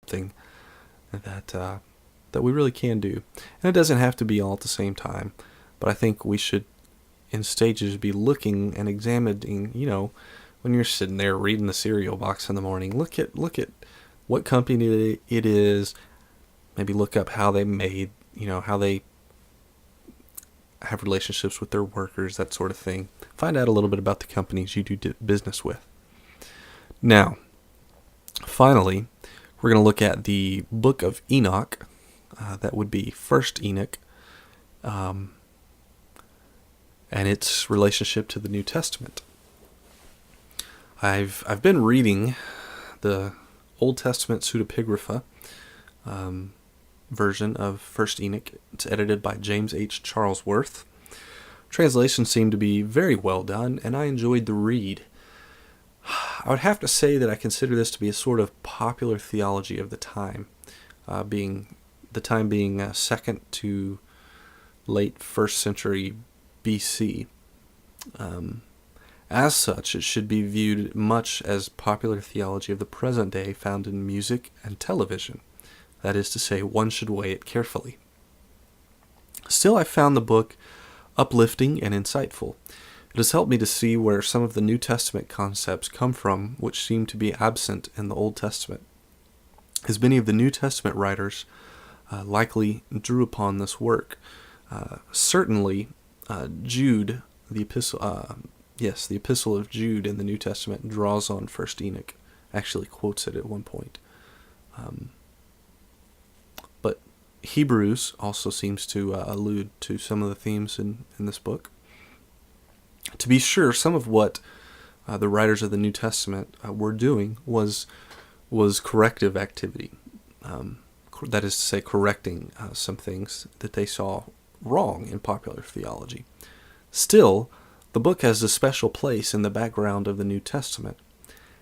something that we really can do. And it doesn't have to be all at the same time, but I think we should, in stages, be looking and examining, when you're sitting there reading the cereal box in the morning, look at what company it is, maybe look up how they made, how they have relationships with their workers, that sort of thing. Find out a little bit about the companies you do business with. Now, finally, we're going to look at the book of Enoch. That would be First Enoch, and its relationship to the New Testament. I've been reading the Old Testament pseudepigraphal version of First Enoch. It's edited by James H. Charlesworth. Translations seem to be very well done, and I enjoyed the read. I would have to say that I consider this to be a sort of popular theology of the time, being second to late 1st century BC. As such, it should be viewed much as popular theology of the present day found in music and television. That is to say, one should weigh it carefully. Still, I found the book uplifting and insightful. It has helped me to see where some of the New Testament concepts come from, which seem to be absent in the Old Testament. As many of the New Testament writers likely drew upon this work. Certainly, Jude, the epistle of Jude in the New Testament draws on First Enoch, actually quotes it at one point. But Hebrews also seems to allude to some of the themes in this book. To be sure, some of what the writers of the New Testament were doing was corrective activity. That is to say, correcting some things that they saw wrong in popular theology. Still, the book has a special place in the background of the New Testament,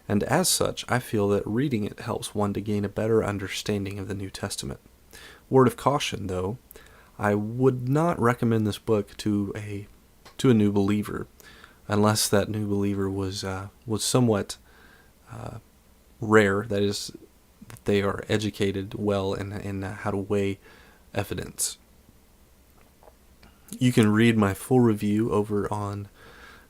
and as such, I feel that reading it helps one to gain a better understanding of the New Testament. Word of caution, though, I would not recommend this book to a new believer, unless that new believer was somewhat rare. That is, that they are educated well in how to weigh evidence. You can read my full review over on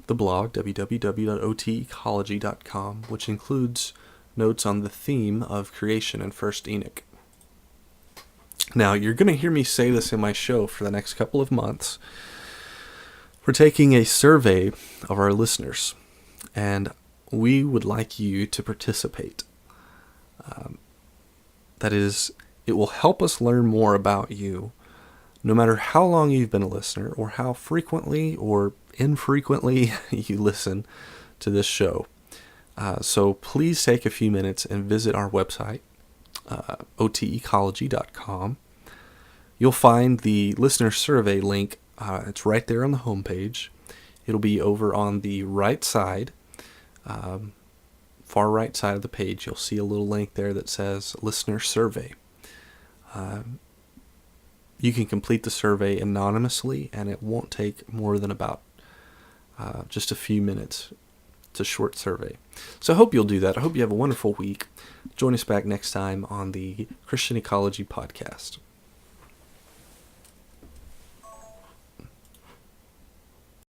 the blog, www.otecology.com, which includes notes on the theme of creation in First Enoch. Now, you're going to hear me say this in my show for the next couple of months. We're taking a survey of our listeners, and we would like you to participate. That is, it will help us learn more about you, no matter how long you've been a listener or how frequently or infrequently you listen to this show. So please take a few minutes and visit our website, otecology.com. You'll find the listener survey link. It's right there on the homepage. It'll be over on the right side, far right side of the page. You'll see a little link there that says listener survey. You can complete the survey anonymously, and it won't take more than about just a few minutes. It's a short survey. So I hope you'll do that. I hope you have a wonderful week. Join us back next time on the Christian Ecology Podcast.